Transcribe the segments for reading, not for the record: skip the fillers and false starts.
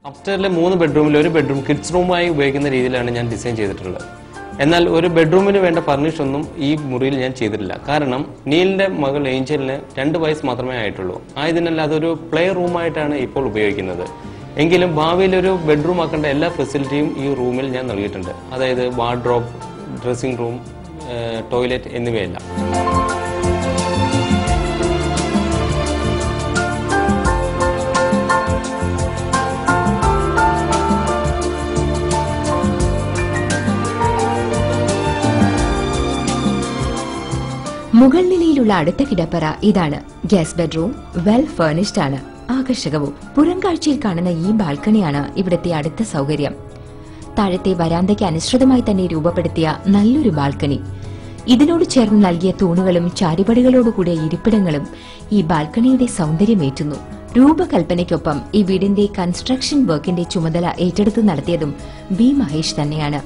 അപ്സ്റ്റേറിലെ 3 ബെഡ്റൂമിൽ ഒരു bedroom kids റൂമായി ഉപയോഗിക്കുന്ന രീതിയിലാണ് ഞാൻ ഡിസൈൻ ചെയ്തിട്ടുള്ളത്. എന്നാൽ ഒരു ബെഡ്റൂമിന് വേണ്ട ഫർണിഷ് ഒന്നും ഈ മുറിയിൽ ഞാൻ ചെയ്തിട്ടില്ല. കാരണം നീലിന്റെ മകൾ ഏഞ്ചലിന് 2 വയസ്സ് മാത്രമേ ആയിട്ടുള്ളൂ. ആയതിനാൽ അതൊരു പ്ലേ റൂമായിട്ടാണ് ഇപ്പോൾ ഉപയോഗിക്കുന്നത്. എങ്കിലും ഭാവിയിൽ ഒരു ബെഡ്റൂം ആക്കേണ്ട എല്ലാ ഫെസിലിറ്റിയും ഈ റൂമിൽ ഞാൻ നൽകിയിട്ടുണ്ട്. അതായത് വാർഡ്രോബ്, ഡ്രസ്സിംഗ് റൂം, ടോയ്ലറ്റ് എന്നിവയെല്ലാം. മുകൾ നിലയിലുള്ള അടുത്ത കിടപ്പറ ഇതാണ്. ഗസ്റ്റ് ബെഡ്റൂം വെൽ ഫർണിഷ്ഡ് ആണ്, ആകർഷകവും. പുറംകാഴ്ചയിൽ കാണുന്ന ഈ ബാൽക്കണിയാണ് ഇവിടുത്തെ അടുത്ത സൗകര്യം. താഴത്തെ വരാന്തയ്ക്ക് അനുസൃതമായി തന്നെ രൂപപ്പെടുത്തിയ നല്ലൊരു ബാൽക്കണി. ഇതിനോട് ചേർന്ന് നൽകിയ തൂണുകളും ചാരിപടികളോടുകൂടിയ ഇരിപ്പിടങ്ങളും ഈ ബാൽക്കണിയുടെ സൗന്ദര്യമേറ്റുന്നു. രൂപകൽപ്പനയ്ക്കൊപ്പം ഈ വീടിന്റെ കൺസ്ട്രക്ഷൻ വർക്കിന്റെ ചുമതല ഏറ്റെടുത്ത് നടത്തിയതും ബി മഹേഷ് തന്നെയാണ്.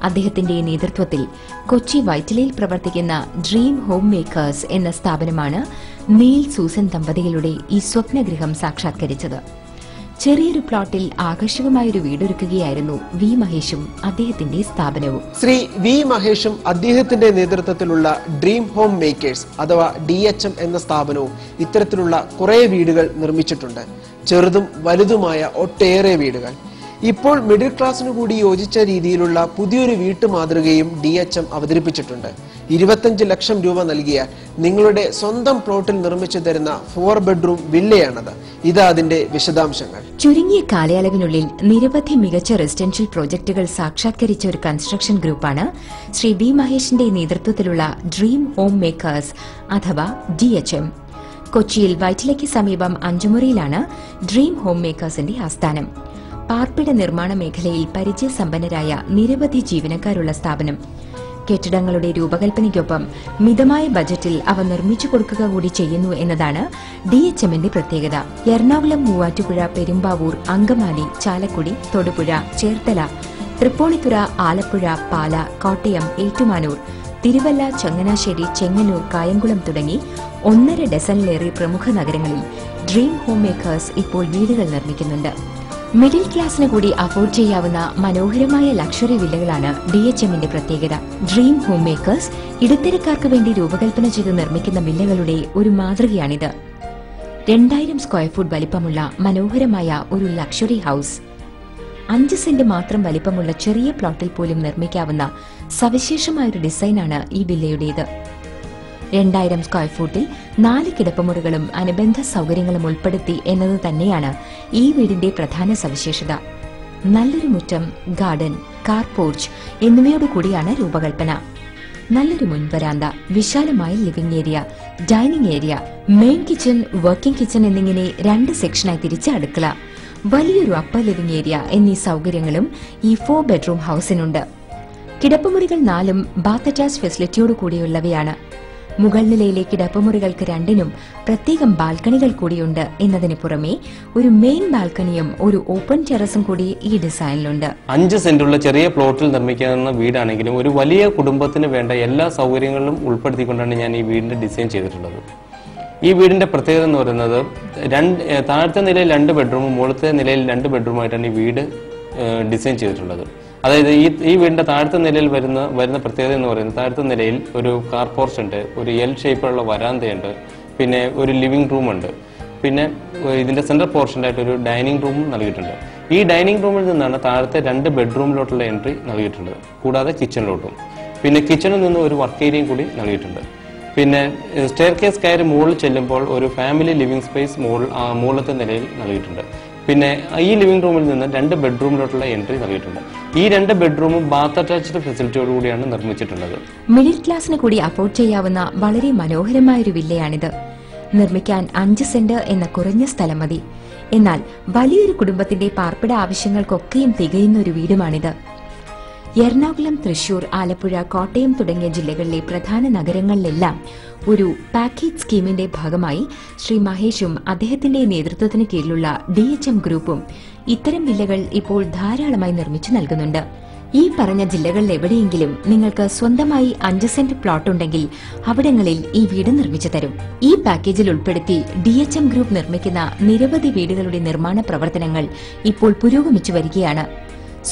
അദ്ദേഹത്തിന്റെ നേതൃത്വത്തിൽ കൊച്ചി വൈറ്റിലയിൽ പ്രവർത്തിക്കുന്ന ഡ്രീം ഹോം മേക്കേഴ്സ് എന്ന സ്ഥാപനമാണ് നീൽ സൂസൻ ദമ്പതികളുടെ ഈ സ്വപ്നഗൃഹം സാക്ഷാത്കരിച്ചത്. ചെറിയൊരു പ്ലോട്ടിൽ ആകർഷകമായൊരു വീടൊരുക്കുകയായിരുന്നു വി മഹേഷും അദ്ദേഹത്തിന്റെ സ്ഥാപനവും. ശ്രീ വി മഹേഷും അദ്ദേഹത്തിന്റെ നേതൃത്വത്തിലുള്ള ഡ്രീം ഹോം മേക്കേഴ്സ് അഥവാ DHM എന്ന സ്ഥാപനവും ഇത്തരത്തിലുള്ള കുറെ വീടുകൾ നിർമ്മിച്ചിട്ടുണ്ട്. ചെറുതും വലുതുമായ ഒട്ടേറെ വീടുകൾ. ഇപ്പോൾ മിഡിൽ ക്ലാസിനു കൂടി യോജിച്ച രീതിയിലുള്ള പുതിയൊരു വീട്ടു മാതൃകയും DHM അവതരിപ്പിച്ചിട്ടുണ്ട്. 25 ലക്ഷം രൂപ നൽകിയാൽ നിങ്ങളുടെ സ്വന്തം പ്ലോട്ടിൽ നിർമ്മിച്ചു തരുന്ന 4 ബെഡ്റൂം വില്ലയാണത്. ഇതാ അതിന്റെ വിശദാംശങ്ങൾ. ചുരുങ്ങിയ കാലയളവിനുള്ളിൽ നിരവധി മികച്ച റെസിഡൻഷ്യൽ പ്രോജക്ടുകൾ സാക്ഷാത്കരിച്ച ഒരു കൺസ്ട്രക്ഷൻ ഗ്രൂപ്പാണ് ശ്രീ വി മഹേഷിന്റെ നേതൃത്വത്തിലുള്ള ഡ്രീം ഹോം മേക്കേഴ്സ് അഥവാ DHM. കൊച്ചിയിൽ വൈറ്റിലയ്ക്ക് സമീപം അഞ്ചുമുറിയിലാണ് ഡ്രീം ഹോം മേക്കേഴ്സിന്റെ ആസ്ഥാനം. പാർപ്പിട നിർമ്മാണ മേഖലയിൽ പരിചയസമ്പന്നരായ നിരവധി ജീവനക്കാരുള്ള സ്ഥാപനം. കെട്ടിടങ്ങളുടെ രൂപകൽപ്പനയ്ക്കൊപ്പം മിതമായ ബജറ്റിൽ അവ നിർമ്മിച്ചു കൊടുക്കുക കൂടി ചെയ്യുന്നു എന്നതാണ് DHMന്റെ പ്രത്യേകത. എറണാകുളം, മൂവാറ്റുപുഴ, പെരുമ്പാവൂർ, അങ്കമാലി, ചാലക്കുടി, തൊടുപുഴ, ചേർത്തല, തൃപ്പൂണിത്തുറ, ആലപ്പുഴ, പാല, കോട്ടയം, ഏറ്റുമാനൂർ, തിരുവല്ല, ചങ്ങനാശ്ശേരി, ചെങ്ങന്നൂർ, കായംകുളം തുടങ്ങി 1.5 ഡസനിലേറെ പ്രമുഖ നഗരങ്ങളിൽ ഡ്രീം ഹോം മേക്കേഴ്സ് ഇപ്പോൾ വീടുകൾ നിർമ്മിക്കുന്നുണ്ട്. മിഡിൽ ക്ലാസിന് കൂടി അഫോർഡ് ചെയ്യാവുന്ന മനോഹരമായ ലക്ഷറി വില്ലകളാണ് DHMന്റെ പ്രത്യേകത. ഡ്രീം ഹോം മേക്കേഴ്സ് ഇടത്തരക്കാർക്ക് വേണ്ടി രൂപകൽപ്പന ചെയ്ത് നിർമ്മിക്കുന്ന വില്ലകളുടെ ഒരു മാതൃകയാണിത്. 2000 സ്ക്വയർ ഫുട്ട് വലിപ്പമുള്ള മനോഹരമായ ഒരു ലക്ഷറി ഹൌസ്, 5 സെന്റ് മാത്രം വലിപ്പമുള്ള ചെറിയ പ്ലോട്ടിൽ പോലും നിർമ്മിക്കാവുന്ന സവിശേഷമായൊരു ഡിസൈനാണ് ഈ വില്ലയുടേത്. 2000 സ്ക്വയർ ഫുട്ടിൽ 4 കിടപ്പുമുറികളും അനുബന്ധ സൗകര്യങ്ങളും ഉൾപ്പെടുത്തി എന്നത് തന്നെയാണ് ഈ വീടിന്റെ പ്രധാന സവിശേഷത. നല്ലൊരു മുറ്റം, ഗാർഡൻ, കാർ പോർച്ച് എന്നിവയോടുകൂടിയാണ് രൂപകൽപ്പന. നല്ലൊരു മുൻവരാന്ത, വിശാലമായ living area, dining area, main kitchen, working kitchen എന്നിങ്ങനെ 2 സെക്ഷനായി തിരിച്ച അടുക്കള, വലിയൊരു അപ്പർ ലിവിംഗ് ഏരിയ എന്നീ സൗകര്യങ്ങളും ഈ 4 ബെഡ്റൂം ഹൌസിനുണ്ട്. കിടപ്പുമുറികൾ 4ഉം ബാത്ത് അറ്റാച്ച് ഫെസിലിറ്റിയോട് കൂടിയുള്ളവയാണ്. മുകൾ നിലയിലെ കിടപ്പുമുറികൾക്ക് 2നും പ്രത്യേകം ബാൽക്കണികൾ കൂടിയുണ്ട് എന്നതിന് പുറമെ ഒരു മെയിൻ ബാൽക്കണിയും ഒരു ഓപ്പൺ ടെറസും കൂടി ഈ ഡിസൈനിലുണ്ട്. 5 സെന്റുള്ള ചെറിയ പ്ലോട്ടിൽ നിർമ്മിക്കുന്ന വീടാണെങ്കിലും ഒരു വലിയ കുടുംബത്തിന് വേണ്ട എല്ലാ സൗകര്യങ്ങളും ഉൾപ്പെടുത്തിക്കൊണ്ടാണ് ഞാൻ ഈ വീടിന്റെ ഡിസൈൻ ചെയ്തിട്ടുള്ളത്. ഈ വീടിന്റെ പ്രത്യേകത എന്ന് പറയുന്നത് താഴത്തെ നിലയിൽ 2 ബെഡ്റൂമും മുകളിലത്തെ നിലയിൽ 2 ബെഡ്റൂമായിട്ടാണ് ഈ വീട് ഡിസൈൻ ചെയ്തിട്ടുള്ളത്. അതായത് ഈ വീടിന്റെ താഴത്തെ നിലയിൽ വരുന്ന പ്രത്യേകത എന്ന് പറയുന്നത്, താഴത്തെ നിലയിൽ ഒരു കാർ പോർച്ച് ഉണ്ട്, ഒരു L ഷേപ്പിലുള്ള വരാന്തയുണ്ട്, പിന്നെ ഒരു ലിവിംഗ് റൂം ഉണ്ട്, പിന്നെ ഇതിന്റെ സെന്റർ പോർഷനായിട്ട് ഒരു ഡൈനിങ് റൂമും നൽകിയിട്ടുണ്ട്. ഈ ഡൈനിങ് റൂമിൽ നിന്നാണ് താഴത്തെ 2 ബെഡ്റൂമിലോട്ടുള്ള എൻട്രി നൽകിയിട്ടുണ്ട്. കൂടാതെ കിച്ചണിലോട്ടും, പിന്നെ കിച്ചണിൽ നിന്ന് ഒരു വർക്ക് ഏരിയയും കൂടി നൽകിയിട്ടുണ്ട്. പിന്നെ സ്റ്റെയർ കേസ് കയറി മുകളിൽ ചെല്ലുമ്പോൾ ഒരു ഫാമിലി ലിവിംഗ് സ്പേസ് മുകളിലത്തെ നിലയിൽ നൽകിയിട്ടുണ്ട്. പിന്നെ ഈ ലിവിംഗ് റൂമിൽ നിന്ന് 2 ബെഡ്റൂമിലോട്ടുള്ള എൻട്രി നൽകിയിട്ടുണ്ട്. ഈ 2 ബെഡ്റൂമും ബാത്ത് അറ്റാച്ച്ഡ് ഫെസിലിറ്റിയോടുകൂടിയാണ് നിർമ്മിച്ചിട്ടുള്ളത്. മിഡിൽ ക്ലാസിന് കൂടി അഫോർഡ് ചെയ്യാവുന്ന വളരെ മനോഹരമായ ഒരു വില്ലയാണിത്. നിർമ്മിക്കാൻ 5 സെന്റ് എന്ന കുറഞ്ഞ സ്ഥലം മതി. എന്നാൽ വലിയൊരു കുടുംബത്തിന്റെ പാർപ്പിട ആവശ്യങ്ങൾക്കൊക്കെയും തികയുന്ന ഒരു വീടുമാണിത്. എറണാകുളം, തൃശൂർ, ആലപ്പുഴ, കോട്ടയം തുടങ്ങിയ ജില്ലകളിലെ പ്രധാന നഗരങ്ങളിലെല്ലാം ഒരു പാക്കേജ് സ്കീമിന്റെ ഭാഗമായി ശ്രീ മഹേഷും അദ്ദേഹത്തിന്റെ നേതൃത്വത്തിന് കീഴിലുള്ള DHM ഗ്രൂപ്പും ഇത്തരം വില്ലകൾ ഇപ്പോൾ ധാരാളമായി നിർമ്മിച്ചു നൽകുന്നുണ്ട്. ഈ പറഞ്ഞ ജില്ലകളിൽ എവിടെയെങ്കിലും നിങ്ങൾക്ക് സ്വന്തമായി 5 സെന്റ് പ്ലോട്ട് ഉണ്ടെങ്കിൽ അവിടങ്ങളിൽ ഈ വീട് നിർമ്മിച്ചു തരും. ഈ പാക്കേജിൽ ഉൾപ്പെടുത്തി DHM ഗ്രൂപ്പ് നിർമ്മിക്കുന്ന നിരവധി വീടുകളുടെ നിർമ്മാണ പ്രവർത്തനങ്ങൾ ഇപ്പോൾ പുരോഗമിച്ചു വരികയാണ്.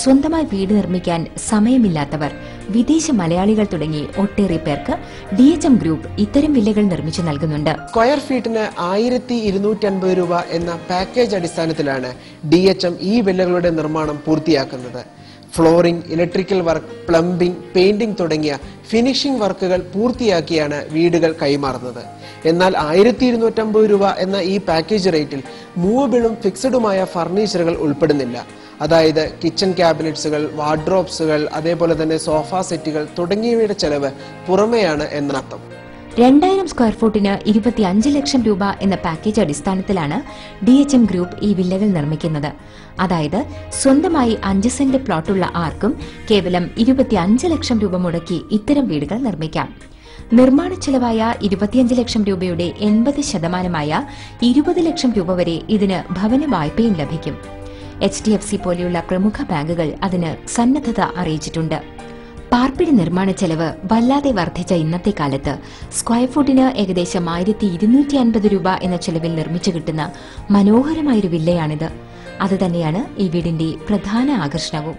സ്വന്തമായി വീട് നിർമ്മിക്കാൻ സമയമില്ലാത്തവർ, വിദേശ മലയാളികൾ തുടങ്ങി ഒട്ടേറെ പേർക്ക് DHM ഗ്രൂപ്പ് ഇത്തരം വില്ലകൾ നിർമ്മിച്ചു നൽകുന്നുണ്ട്. സ്ക്വയർ ഫീറ്റിന് 1250 രൂപ എന്ന പാക്കേജ് അടിസ്ഥാനത്തിലാണ് DHM ഈ വില്ലകളുടെ നിർമ്മാണം പൂർത്തിയാക്കുന്നത്. Flooring, electrical work, plumbing, painting തുടങ്ങിയ ഫിനിഷിംഗ് വർക്കുകൾ പൂർത്തിയാക്കിയാണ് വീടുകൾ കൈമാറുന്നത്. എന്നാൽ 1250 രൂപ എന്ന ഈ പാക്കേജ് റേറ്റിൽ മൂവബിളും ഫിക്സഡുമായ ഫർണിച്ചറുകൾ ഉൾപ്പെടുന്നില്ല. അതായത് കിച്ചൺ ക്യാബിനറ്റ്സുകൾ, വാർഡ്രോബ്സുകൾ, അതേപോലെ തന്നെ സോഫ സെറ്റുകൾ തുടങ്ങിയവയുടെ ചെലവ് പുറമെയാണ് എന്നർത്ഥം. 2000 സ്ക്വയർ ഫൂട്ടിന് 25 ലക്ഷം രൂപ എന്ന പാക്കേജ് അടിസ്ഥാനത്തിലാണ് DHM ഗ്രൂപ്പ് ഈ വില്ലകൾ നിർമ്മിക്കുന്നത്. അതായത് സ്വന്തമായി 5 സെന്റ് പ്ലോട്ടുള്ള ആർക്കും കേവലം 25 ലക്ഷം രൂപ മുടക്കി ഇത്തരം വീടുകൾ നിർമ്മിക്കാം. നിർമ്മാണ ചെലവായ 25 ലക്ഷം രൂപയുടെ 80% 20 ലക്ഷം രൂപ വരെ ഇതിന് ഭവന വായ്പയും ലഭിക്കും. HDFC പോലെയുള്ള പ്രമുഖ ബാങ്കുകൾ അതിന് സന്നദ്ധത അറിയിച്ചിട്ടുണ്ട്. പാർപ്പിട നിർമ്മാണ ചെലവ് വല്ലാതെ വർദ്ധിച്ച ഇന്നത്തെ കാലത്ത് സ്ക്വയർ ഫൂട്ടിന് ഏകദേശം 1250 രൂപ എന്ന ചെലവിൽ നിർമ്മിച്ചു കിട്ടുന്ന മനോഹരമായൊരു വില്ലയാണിത്. അതുതന്നെയാണ് ഈ വീടിന്റെ പ്രധാന ആകർഷണവും.